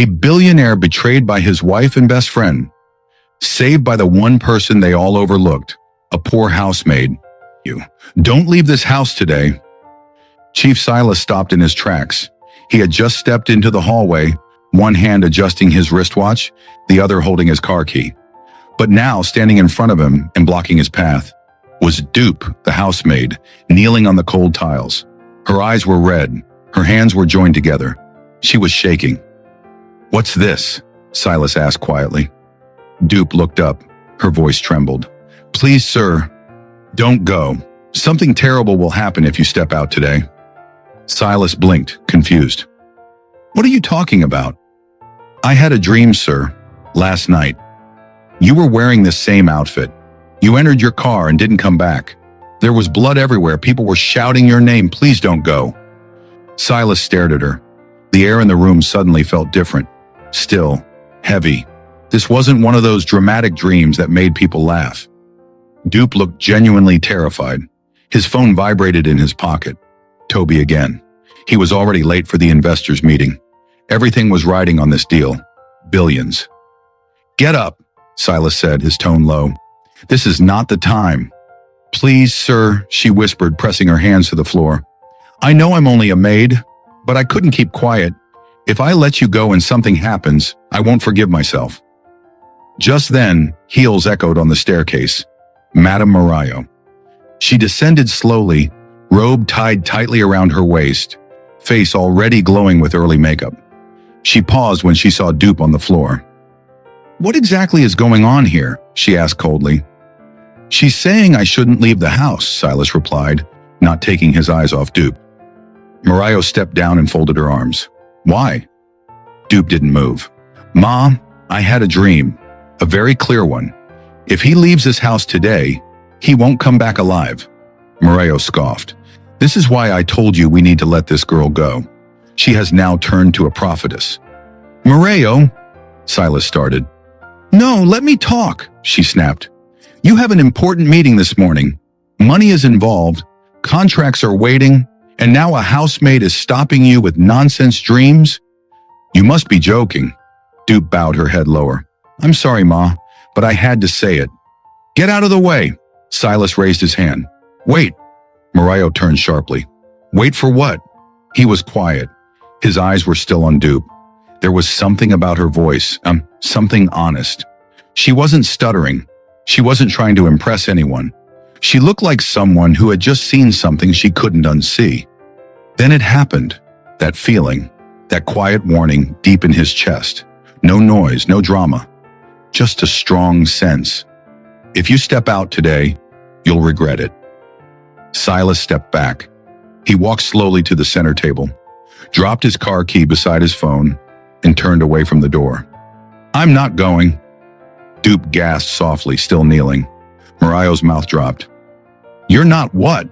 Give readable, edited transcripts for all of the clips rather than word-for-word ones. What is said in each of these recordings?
A billionaire betrayed by his wife and best friend, saved by the one person they all overlooked, a poor housemaid. You don't leave this house today. Chief Silas stopped in his tracks. He had just stepped into the hallway, one hand adjusting his wristwatch, the other holding his car key. But now, standing in front of him and blocking his path, was Dupe, the housemaid, kneeling on the cold tiles. Her eyes were red. Her hands were joined together. She was shaking. "What's this?" Silas asked quietly. Dupe looked up. Her voice trembled. "Please, sir, don't go. Something terrible will happen if you step out today." Silas blinked, confused. "What are you talking about?" "I had a dream, sir, last night. You were wearing this same outfit. You entered your car and didn't come back. There was blood everywhere. People were shouting your name. Please don't go." Silas stared at her. The air in the room suddenly felt different. Still, heavy. This wasn't one of those dramatic dreams that made people laugh. Dupe looked genuinely terrified. His phone vibrated in his pocket. Toby again. He was already late for the investors' meeting. Everything was riding on this deal. Billions. "Get up," Silas said, his tone low. "This is not the time." "Please, sir," she whispered, pressing her hands to the floor. "I know I'm only a maid, but I couldn't keep quiet. If I let you go and something happens, I won't forgive myself." Just then, heels echoed on the staircase. Madame Morayo. She descended slowly, robe tied tightly around her waist, face already glowing with early makeup. She paused when she saw Dupe on the floor. "What exactly is going on here?" she asked coldly. "She's saying I shouldn't leave the house," Silas replied, not taking his eyes off Dupe. Morayo stepped down and folded her arms. "Why?" Dupe didn't move. "Ma, I had a dream, a very clear one. If he leaves this house today, he won't come back alive." Morayo scoffed. "This is why I told you we need to let this girl go. She has now turned to a prophetess." "Morayo," Silas started. "No, let me talk," she snapped. "You have an important meeting this morning. Money is involved, contracts are waiting, and now a housemaid is stopping you with nonsense dreams? You must be joking." Dupe bowed her head lower. "I'm sorry, Ma, but I had to say it." "Get out of the way." Silas raised his hand. "Wait." Morayo turned sharply. "Wait for what?" He was quiet. His eyes were still on Dupe. There was something about her voice, something honest. She wasn't stuttering. She wasn't trying to impress anyone. She looked like someone who had just seen something she couldn't unsee. Then it happened. That feeling, that quiet warning deep in his chest. No noise, no drama. Just a strong sense. If you step out today, you'll regret it. Silas stepped back. He walked slowly to the center table, dropped his car key beside his phone, and turned away from the door. "I'm not going." Dupe gasped softly, still kneeling. Morayo's mouth dropped. "You're not what?"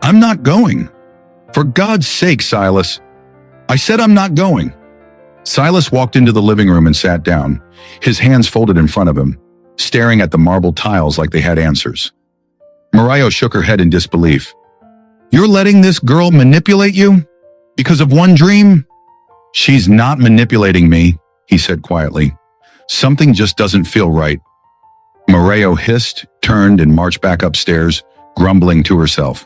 "I'm not going." "For God's sake, Silas." "I said I'm not going." Silas walked into the living room and sat down, his hands folded in front of him, staring at the marble tiles like they had answers. Morayo shook her head in disbelief. "You're letting this girl manipulate you? Because of one dream?" "She's not manipulating me," he said quietly. "Something just doesn't feel right." Morayo hissed, turned, and marched back upstairs, grumbling to herself.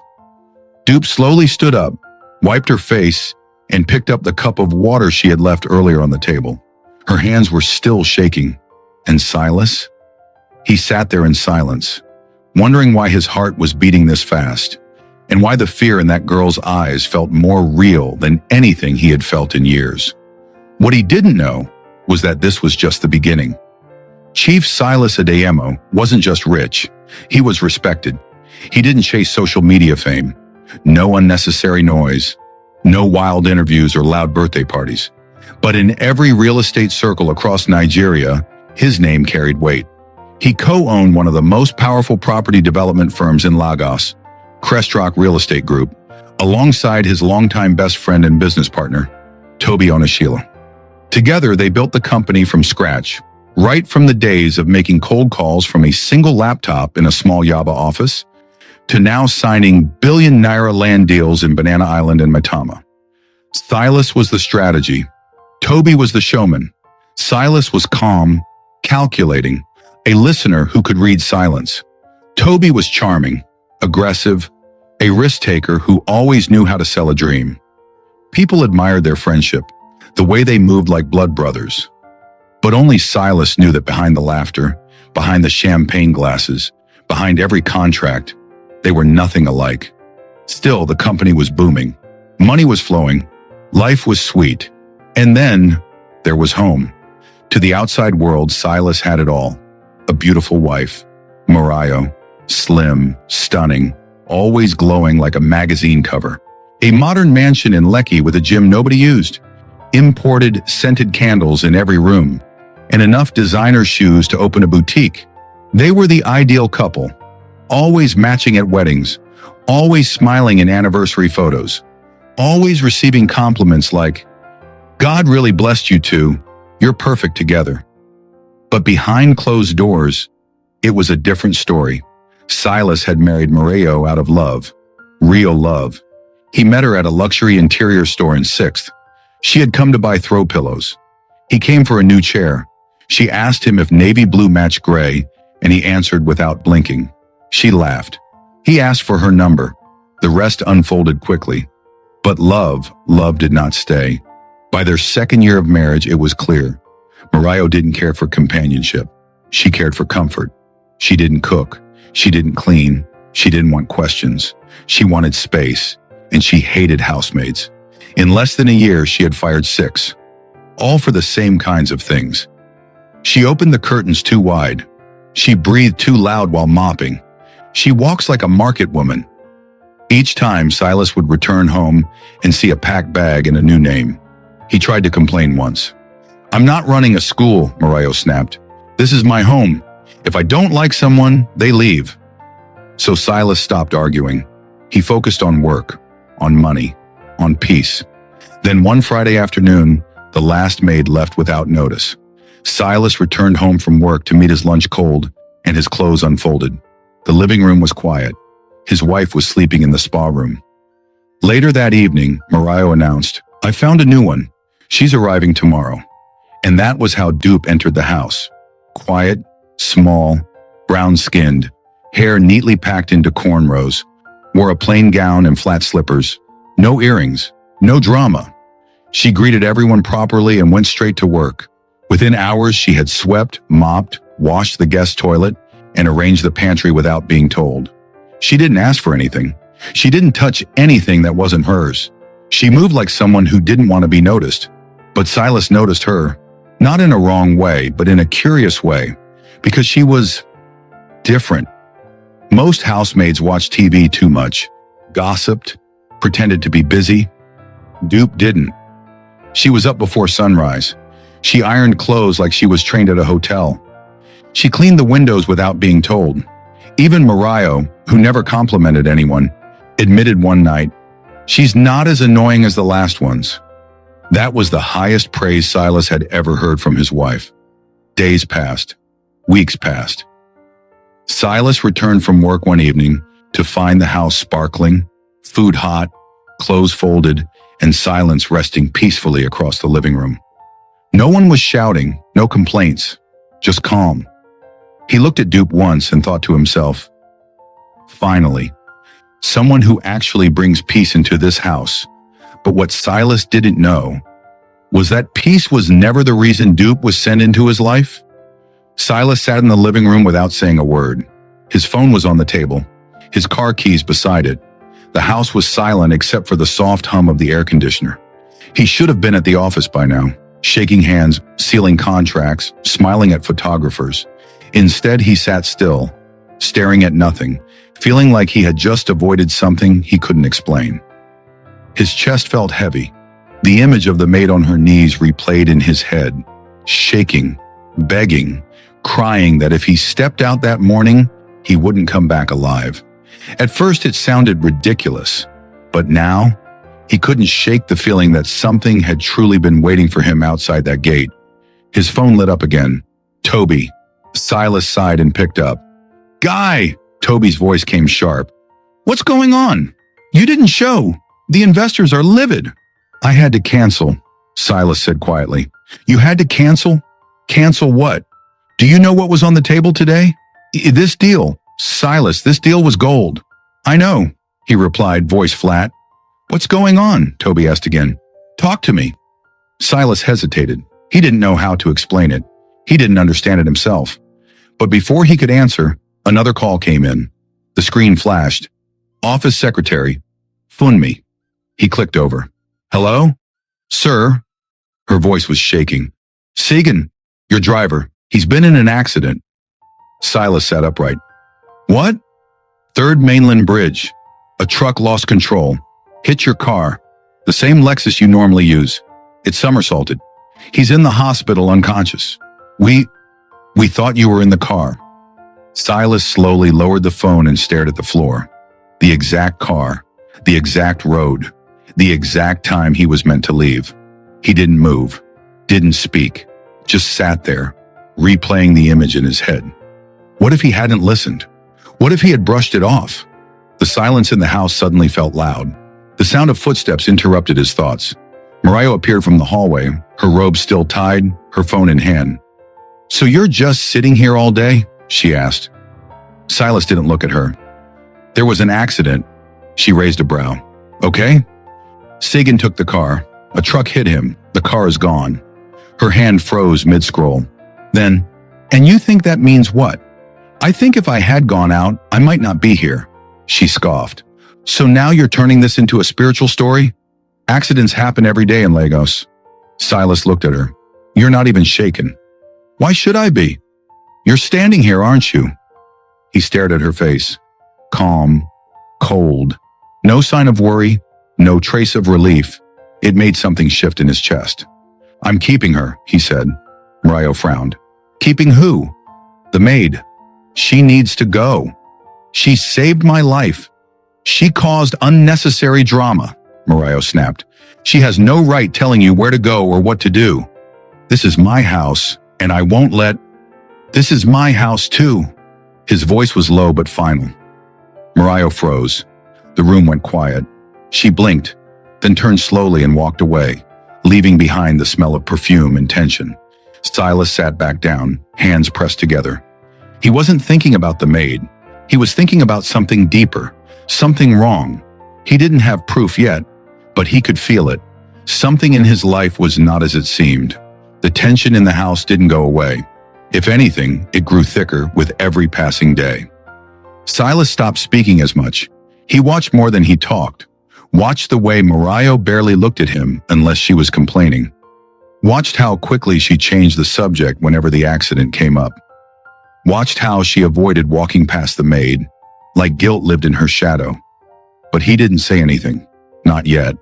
Dupe slowly stood up, wiped her face, and picked up the cup of water she had left earlier on the table. Her hands were still shaking. And Silas? He sat there in silence, wondering why his heart was beating this fast, and why the fear in that girl's eyes felt more real than anything he had felt in years. What he didn't know was that this was just the beginning. Chief Silas Adeyemo wasn't just rich, he was respected. He didn't chase social media fame, no unnecessary noise, no wild interviews or loud birthday parties. But in every real estate circle across Nigeria, his name carried weight. He co-owned one of the most powerful property development firms in Lagos, Crestrock Real Estate Group, alongside his longtime best friend and business partner, Toby Onishila. Together, they built the company from scratch, right from the days of making cold calls from a single laptop in a small Yaba office, to now signing billion-naira land deals in Banana Island and Maitama. Silas was the strategy. Toby was the showman. Silas was calm, calculating, a listener who could read silence. Toby was charming, aggressive, a risk-taker who always knew how to sell a dream. People admired their friendship, the way they moved like blood brothers. But only Silas knew that behind the laughter, behind the champagne glasses, behind every contract, they were nothing alike. Still, the company was booming. Money was flowing. Life was sweet. And then there was home. To the outside world, Silas had it all. A beautiful wife, Mariah, slim, stunning, always glowing like a magazine cover. A modern mansion in Lekki with a gym nobody used. Imported, scented candles in every room. And enough designer shoes to open a boutique. They were the ideal couple. Always matching at weddings. Always smiling in anniversary photos. Always receiving compliments like, "God really blessed you two. You're perfect together." But behind closed doors, it was a different story. Silas had married Mariah out of love. Real love. He met her at a luxury interior store in 6th. She had come to buy throw pillows. He came for a new chair. She asked him if navy blue matched gray, and he answered without blinking. She laughed. He asked for her number. The rest unfolded quickly. But love did not stay. By their 2nd year of marriage, it was clear. Mariah didn't care for companionship. She cared for comfort. She didn't cook. She didn't clean. She didn't want questions. She wanted space, and she hated housemaids. In less than a year, she had fired 6. All for the same kinds of things. She opened the curtains too wide. She breathed too loud while mopping. She walks like a market woman. Each time, Silas would return home and see a packed bag and a new name. He tried to complain once. "I'm not running a school," Mariah snapped. "This is my home. If I don't like someone, they leave." So Silas stopped arguing. He focused on work, on money, on peace. Then one Friday afternoon, the last maid left without notice. Silas returned home from work to meet his lunch cold, and his clothes unfolded. The living room was quiet. His wife was sleeping in the spa room. Later that evening, Mariah announced, "I found a new one. She's arriving tomorrow." And that was how Dupe entered the house. Quiet, small, brown-skinned, hair neatly packed into cornrows, wore a plain gown and flat slippers. No earrings, no drama. She greeted everyone properly and went straight to work. Within hours, she had swept, mopped, washed the guest toilet, and arranged the pantry without being told. She didn't ask for anything. She didn't touch anything that wasn't hers. She moved like someone who didn't want to be noticed. But Silas noticed her, not in a wrong way, but in a curious way, because she was different. Most housemaids watched TV too much, gossiped, pretended to be busy. Dupe didn't. She was up before sunrise. She ironed clothes like she was trained at a hotel. She cleaned the windows without being told. Even Mariah, who never complimented anyone, admitted one night, "She's not as annoying as the last ones." That was the highest praise Silas had ever heard from his wife. Days passed. Weeks passed. Silas returned from work one evening to find the house sparkling, food hot, clothes folded, and silence resting peacefully across the living room. No one was shouting, no complaints, just calm. He looked at Dupe once and thought to himself, "Finally, someone who actually brings peace into this house." But what Silas didn't know was that peace was never the reason Dupe was sent into his life. Silas sat in the living room without saying a word. His phone was on the table, his car keys beside it. The house was silent except for the soft hum of the air conditioner. He should have been at the office by now, shaking hands, sealing contracts, smiling at photographers. Instead, he sat still, staring at nothing, feeling like he had just avoided something he couldn't explain. His chest felt heavy. The image of the maid on her knees replayed in his head, shaking, begging, crying that if he stepped out that morning, he wouldn't come back alive. At first, it sounded ridiculous, but now, he couldn't shake the feeling that something had truly been waiting for him outside that gate. His phone lit up again. "Toby." Silas sighed and picked up. "Guy!" Toby's voice came sharp. "What's going on? You didn't show. The investors are livid." "I had to cancel. Silas said quietly. You had to cancel? Cancel what? Do you know what was on the table today? This deal. Silas, this deal was gold. I know, he replied, voice flat. What's going on? Toby asked again. Talk to me. Silas hesitated. He didn't know how to explain it. He didn't understand it himself. But before he could answer, another call came in. The screen flashed. Office secretary. Funmi. He clicked over. Hello? Sir? Her voice was shaking. Sagan, your driver. He's been in an accident. Silas sat upright. What? Third Mainland Bridge. A truck lost control. Hit your car. The same Lexus you normally use. It somersaulted. He's in the hospital unconscious. We thought you were in the car. Silas slowly lowered the phone and stared at the floor. The exact car, the exact road, the exact time he was meant to leave. He didn't move, didn't speak, just sat there, replaying the image in his head. What if he hadn't listened? What if he had brushed it off? The silence in the house suddenly felt loud. The sound of footsteps interrupted his thoughts. Mariah appeared from the hallway, her robe still tied, her phone in hand. So you're just sitting here all day? She asked. Silas didn't look at her. There was an accident. She raised a brow. Okay? Sagan took the car. A truck hit him. The car is gone. Her hand froze mid-scroll. Then, and you think that means what? I think if I had gone out, I might not be here. She scoffed. So now you're turning this into a spiritual story? Accidents happen every day in Lagos. Silas looked at her. You're not even shaken. Why should I be? You're standing here, aren't you? He stared at her face. Calm, cold, no sign of worry, no trace of relief. It made something shift in his chest. I'm keeping her, he said. Mariah frowned. Keeping who? The maid. She needs to go. She saved my life. She caused unnecessary drama, Mariah snapped. She has no right telling you where to go or what to do. This is my house, and I won't let... This is my house too. His voice was low but final. Mariah froze. The room went quiet. She blinked, then turned slowly and walked away, leaving behind the smell of perfume and tension. Silas sat back down, hands pressed together. He wasn't thinking about the maid. He was thinking about something deeper, something wrong. He didn't have proof yet, but he could feel it. Something in his life was not as it seemed. The tension in the house didn't go away. If anything, it grew thicker with every passing day. Silas stopped speaking as much. He watched more than he talked. Watched the way Mariah barely looked at him unless she was complaining. Watched how quickly she changed the subject whenever the accident came up. Watched how she avoided walking past the maid, like guilt lived in her shadow. But he didn't say anything, not yet.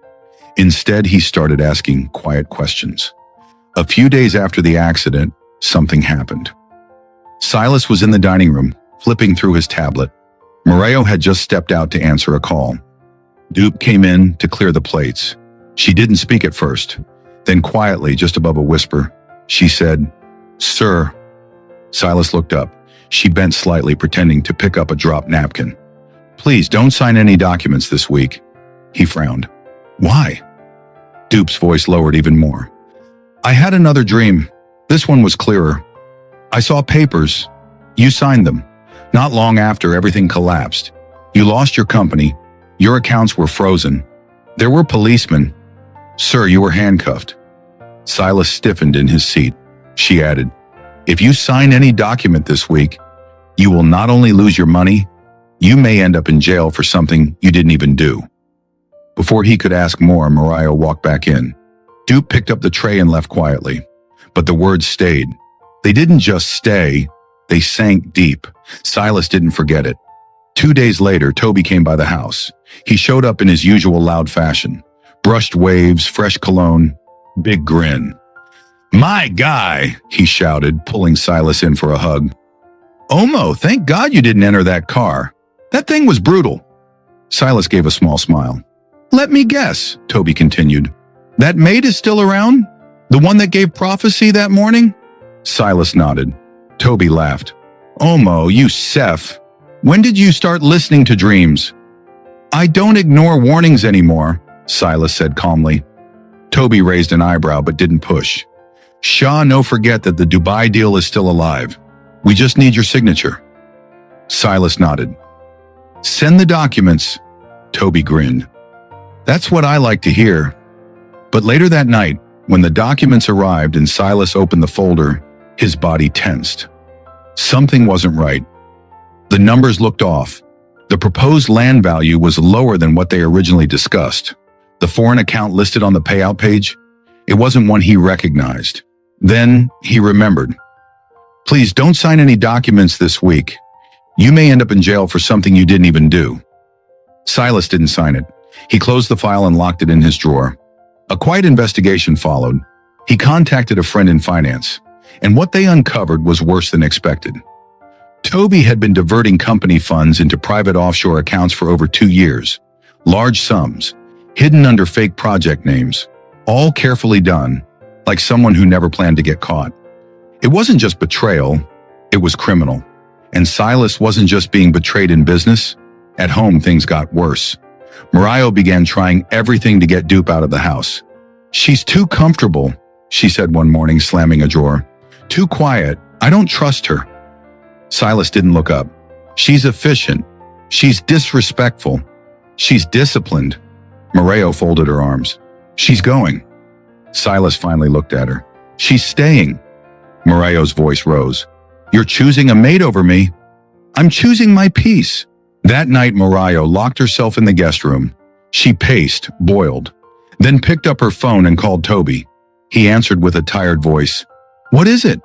Instead, he started asking quiet questions. A few days after the accident, something happened. Silas was in the dining room, flipping through his tablet. Mariah had just stepped out to answer a call. Dupe came in to clear the plates. She didn't speak at first. Then quietly, just above a whisper, she said, Sir. Silas looked up. She bent slightly, pretending to pick up a dropped napkin. Please don't sign any documents this week. He frowned. Why? Dupe's voice lowered even more. I had another dream. This one was clearer. I saw papers. You signed them. Not long after everything collapsed. You lost your company. Your accounts were frozen. There were policemen. Sir, you were handcuffed. Silas stiffened in his seat. She added, If you sign any document this week, you will not only lose your money, you may end up in jail for something you didn't even do. Before he could ask more, Mariah walked back in. Dupe picked up the tray and left quietly. But the words stayed. They didn't just stay, they sank deep. Silas didn't forget it. 2 days later, Toby came by the house. He showed up in his usual loud fashion. Brushed waves, fresh cologne, big grin. My guy, he shouted, pulling Silas in for a hug. Omo, thank God you didn't enter that car. That thing was brutal. Silas gave a small smile. Let me guess, Toby continued. That maid is still around? The one that gave prophecy that morning? Silas nodded. Toby laughed. Omo, you Seth. When did you start listening to dreams? I don't ignore warnings anymore, Silas said calmly. Toby raised an eyebrow but didn't push. Shaw, no forget that the Dubai deal is still alive. We just need your signature. Silas nodded. Send the documents. Toby grinned. That's what I like to hear. But later that night, when the documents arrived and Silas opened the folder, his body tensed. Something wasn't right. The numbers looked off. The proposed land value was lower than what they originally discussed. The foreign account listed on the payout page, it wasn't one he recognized. Then he remembered. Please don't sign any documents this week. You may end up in jail for something you didn't even do. Silas didn't sign it. He closed the file and locked it in his drawer. A quiet investigation followed. He contacted a friend in finance, and what they uncovered was worse than expected. Toby had been diverting company funds into private offshore accounts for over 2 years. Large sums, hidden under fake project names, all carefully done, like someone who never planned to get caught. It wasn't just betrayal, it was criminal. And Silas wasn't just being betrayed in business. At home, things got worse. Mariah began trying everything to get Dupe out of the house. She's too comfortable, she said one morning, slamming a drawer. Too quiet. I don't trust her. Silas didn't look up. She's efficient. She's disrespectful. She's disciplined. Mariah folded her arms. She's going. Silas finally looked at her. She's staying. Mariah's voice rose. You're choosing a maid over me. I'm choosing my peace. That night, Mariah locked herself in the guest room. She paced, boiled, then picked up her phone and called Toby. He answered with a tired voice. What is it?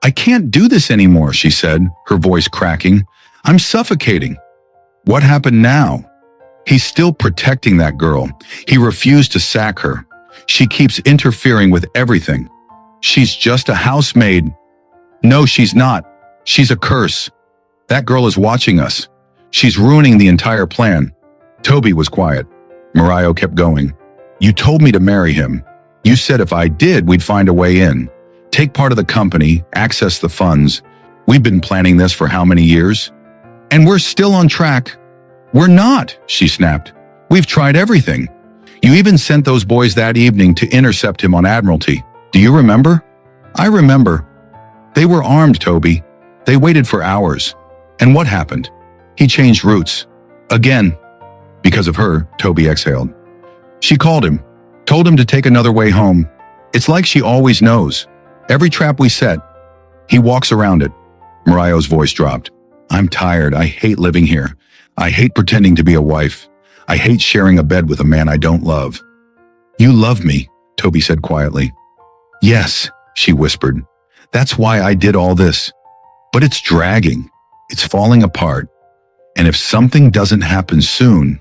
I can't do this anymore, she said, her voice cracking. I'm suffocating. What happened now? He's still protecting that girl. He refused to sack her. She keeps interfering with everything. She's just a housemaid. No, she's not. She's a curse. That girl is watching us. She's ruining the entire plan. Toby was quiet. Mariah kept going. You told me to marry him. You said if I did, we'd find a way in. Take part of the company, access the funds. We've been planning this for how many years? And we're still on track. We're not, she snapped. We've tried everything. You even sent those boys that evening to intercept him on Admiralty. Do you remember? I remember. They were armed, Toby. They waited for hours. And what happened? He changed routes. Again. Because of her, Toby exhaled. She called him, told him to take another way home. It's like she always knows. Every trap we set, he walks around it. Mariah's voice dropped. I'm tired. I hate living here. I hate pretending to be a wife. I hate sharing a bed with a man I don't love. You love me, Toby said quietly. Yes, she whispered. That's why I did all this. But it's dragging. It's falling apart. And if something doesn't happen soon,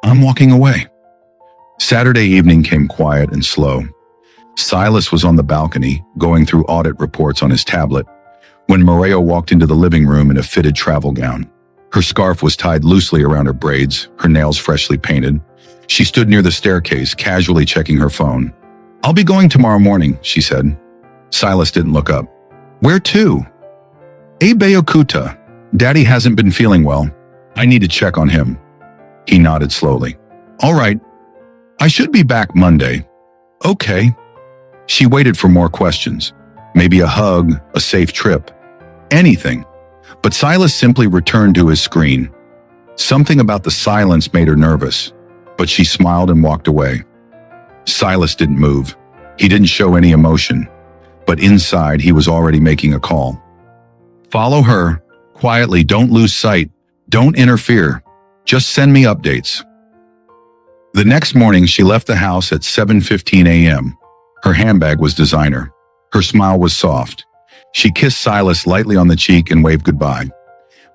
I'm walking away. Saturday evening came quiet and slow. Silas was on the balcony, going through audit reports on his tablet, when Mariah walked into the living room in a fitted travel gown. Her scarf was tied loosely around her braids, her nails freshly painted. She stood near the staircase, casually checking her phone. I'll be going tomorrow morning, she said. Silas didn't look up. Where to? Abeokuta. Daddy hasn't been feeling well. I need to check on him. He nodded slowly. All right. I should be back Monday. Okay. She waited for more questions. Maybe a hug, a safe trip, anything. But Silas simply returned to his screen. Something about the silence made her nervous, but she smiled and walked away. Silas didn't move. He didn't show any emotion, but inside he was already making a call. Follow her, quietly, don't lose sight, don't interfere, just send me updates. The next morning she left the house at 7:15 a.m. Her handbag was designer. Her smile was soft. She kissed Silas lightly on the cheek and waved goodbye.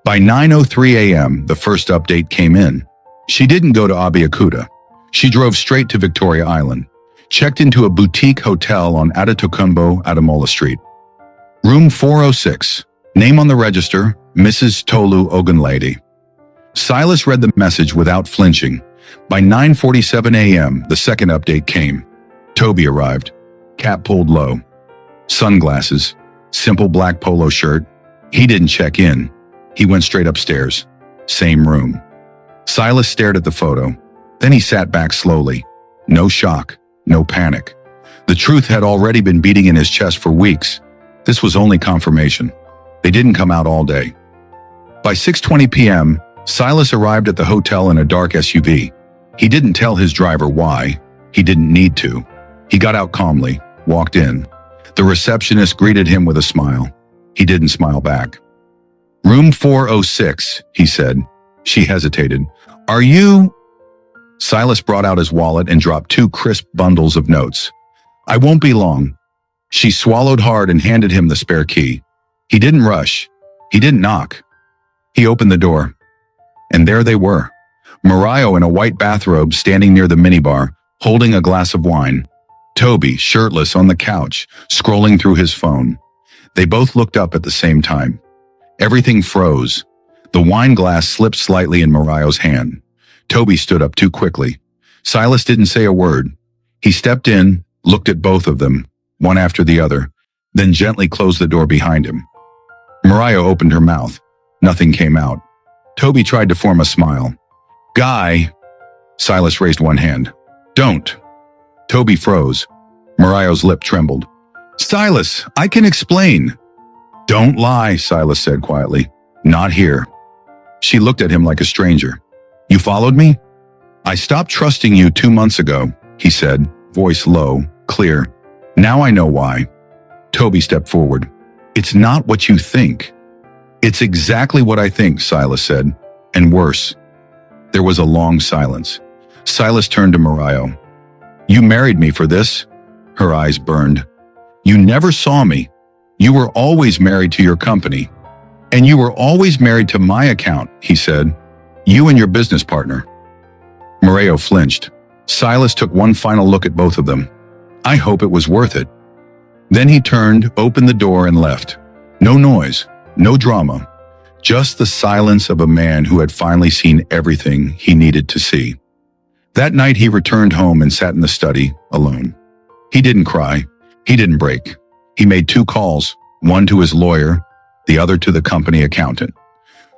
By 9:03 a.m., the first update came in. She didn't go to Abeokuta. She drove straight to Victoria Island, checked into a boutique hotel on Adetokunbo Adamola Street. Room 406. Name on the register, Mrs. Tolu Ogunlady. Silas read the message without flinching. By 9:47 a.m., the second update came. Toby arrived. Cap pulled low. Sunglasses. Simple black polo shirt. He didn't check in. He went straight upstairs. Same room. Silas stared at the photo. Then he sat back slowly. No shock. no panic. The truth had already been beating in his chest for weeks. This was only confirmation. They didn't come out all day. By 6:20 p.m., Silas arrived at the hotel in a dark SUV. He didn't tell his driver why. He didn't need to. He got out calmly, walked in. The receptionist greeted him with a smile. He didn't smile back. "Room 406, he said. She hesitated. "Are you—" Silas brought out his wallet and dropped 2 crisp bundles of notes. "I won't be long." She swallowed hard and handed him the spare key. He didn't rush. He didn't knock. He opened the door. And there they were. Mario in a white bathrobe standing near the minibar, holding a glass of wine. Toby, shirtless on the couch, scrolling through his phone. They both looked up at the same time. Everything froze. The wine glass slipped slightly in Mario's hand. Toby stood up too quickly. Silas didn't say a word. He stepped in, looked at both of them, one after the other, then gently closed the door behind him. Mario opened her mouth. Nothing came out. Toby tried to form a smile. "Guy." Silas raised one hand. "Don't." Toby froze. Mario's lip trembled. "Silas, I can explain." "Don't lie," Silas said quietly. "Not here." She looked at him like a stranger. "You followed me?" "I stopped trusting you 2 months ago," he said, voice low, clear. "Now I know why." Toby stepped forward. "It's not what you think." "It's exactly what I think," Silas said, "and worse." There was a long silence. Silas turned to Mario. "You married me for this?" Her eyes burned. "You never saw me. You were always married to your company. And you were always married to my account," he said. "You and your business partner." Mario flinched. Silas took one final look at both of them. "I hope it was worth it." Then he turned, opened the door, and left. No noise, no drama, just the silence of a man who had finally seen everything he needed to see. That night he returned home and sat in the study, alone. He didn't cry. He didn't break. He made 2 calls, one to his lawyer, the other to the company accountant.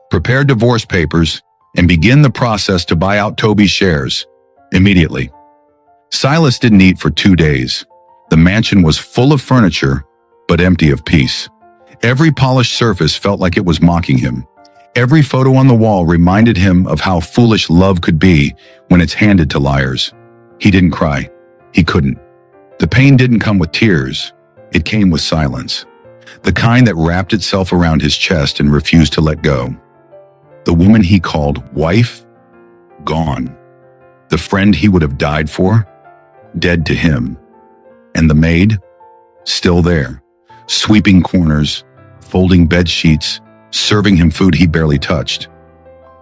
Prepare divorce papers and begin the process to buy out Toby's shares immediately. Silas didn't eat for 2 days. The mansion was full of furniture, but empty of peace. Every polished surface felt like it was mocking him. Every photo on the wall reminded him of how foolish love could be when it's handed to liars. He didn't cry. He couldn't. The pain didn't come with tears. It came with silence. The kind that wrapped itself around his chest and refused to let go. The woman he called wife, gone. The friend he would have died for, dead to him. And the maid, still there, sweeping corners, folding bed sheets, serving him food he barely touched.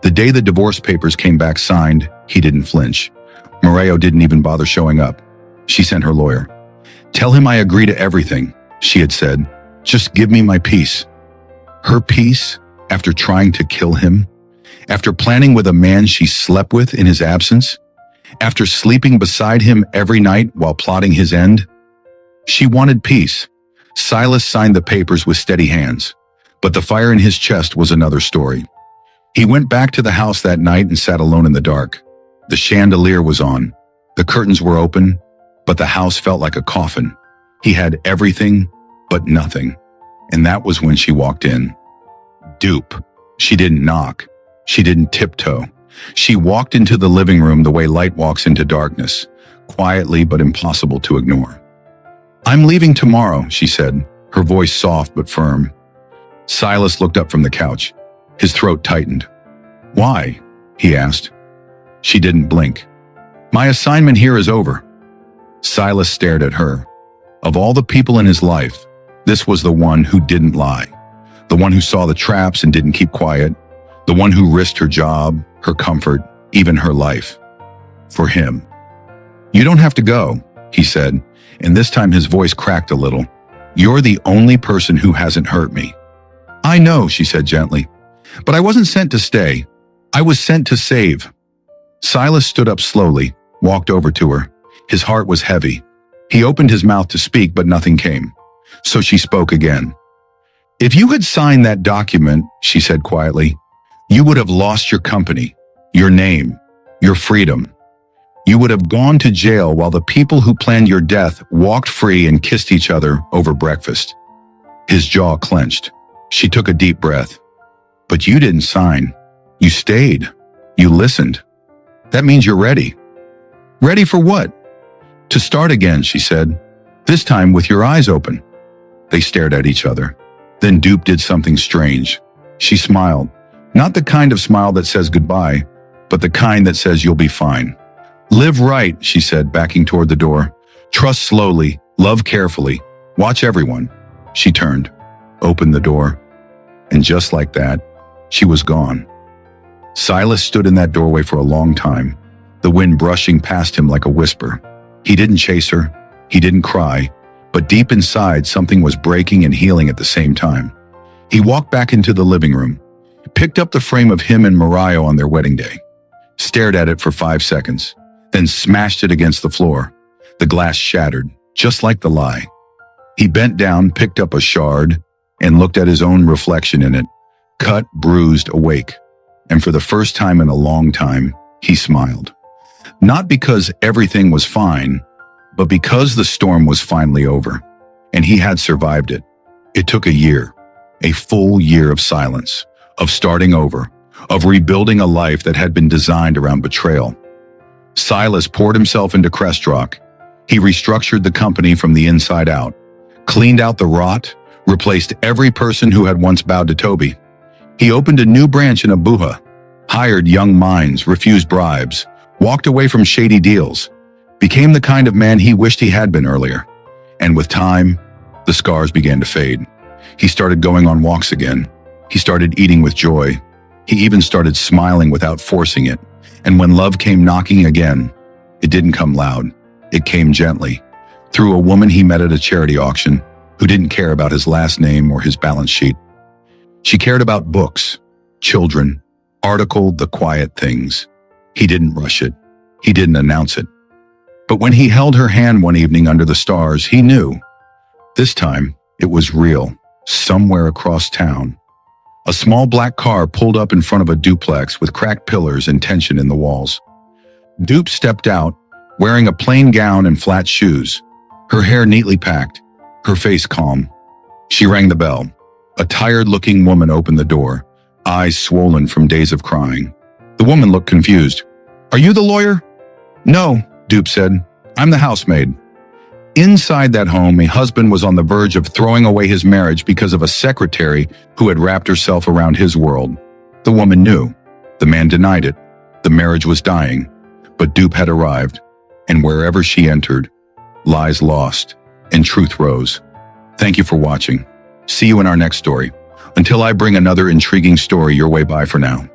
The day the divorce papers came back signed, he didn't flinch. Mario didn't even bother showing up. She sent her lawyer. "Tell him I agree to everything," she had said. "Just give me my peace." Her peace, after trying to kill him, after planning with a man she slept with in his absence, after sleeping beside him every night while plotting his end. She wanted peace. Silas signed the papers with steady hands, but the fire in his chest was another story. He went back to the house that night and sat alone in the dark. The chandelier was on. The curtains were open, but the house felt like a coffin. He had everything, but nothing. And that was when she walked in. Dupe. She didn't knock. She didn't tiptoe. She walked into the living room the way light walks into darkness, quietly but impossible to ignore. "I'm leaving tomorrow," she said, her voice soft but firm. Silas looked up from the couch. His throat tightened. "Why?" he asked. She didn't blink. "My assignment here is over." Silas stared at her. Of all the people in his life, this was the one who didn't lie. The one who saw the traps and didn't keep quiet. The one who risked her job, her comfort, even her life. For him. "You don't have to go," he said, and this time his voice cracked a little. "You're the only person who hasn't hurt me." "I know," she said gently, "but I wasn't sent to stay. I was sent to save." Silas stood up slowly, walked over to her. His heart was heavy. He opened his mouth to speak, but nothing came. So she spoke again. "If you had signed that document," she said quietly, "you would have lost your company, your name, your freedom. You would have gone to jail while the people who planned your death walked free and kissed each other over breakfast. His jaw clenched. She took a deep breath. But you didn't sign. You stayed. You listened. That means you're ready. Ready for what? To start again, she said. This time with your eyes open. They stared at each other. Then Dupe did something strange. She smiled. Not the kind of smile that says goodbye, but the kind that says you'll be fine. Live right, she said, backing toward the door. Trust slowly, love carefully, watch everyone. She turned, opened the door, and just like that, she was gone. Silas stood in that doorway for a long time, the wind brushing past him like a whisper. He didn't chase her, he didn't cry, but deep inside something was breaking and healing at the same time. He walked back into the living room, picked up the frame of him and Mariah on their wedding day, stared at it for 5 seconds, then smashed it against the floor. The glass shattered, just like the lie. He bent down, picked up a shard, and looked at his own reflection in it, cut, bruised, awake. And for the first time in a long time, he smiled. Not because everything was fine, but because the storm was finally over, and he had survived it. It took a year, a full year of silence, of starting over, of rebuilding a life that had been designed around betrayal. Silas poured himself into Crestrock. He restructured the company from the inside out, cleaned out the rot, replaced every person who had once bowed to Toby. He opened a new branch in Abuja, hired young minds, refused bribes, walked away from shady deals, became the kind of man he wished he had been earlier. And with time, the scars began to fade. He started going on walks again. He started eating with joy. He even started smiling without forcing it. And when love came knocking again, it didn't come loud. It came gently, through a woman he met at a charity auction who didn't care about his last name or his balance sheet. She cared about books, children, articled the quiet things. He didn't rush it. He didn't announce it. But when he held her hand one evening under the stars, he knew. This time, it was real, somewhere across town. A small black car pulled up in front of a duplex with cracked pillars and tension in the walls. Dupe stepped out, wearing a plain gown and flat shoes, her hair neatly packed, her face calm. She rang the bell. A tired-looking woman opened the door, eyes swollen from days of crying. The woman looked confused. "Are you the lawyer?" "No," Dupe said. "I'm the housemaid." Inside that home, a husband was on the verge of throwing away his marriage because of a secretary who had wrapped herself around his world. The woman knew. The man denied it. The marriage was dying. But Dupe had arrived, and wherever she entered, lies lost, and truth rose. Thank you for watching. See you in our next story. Until I bring another intriguing story your way, bye for now.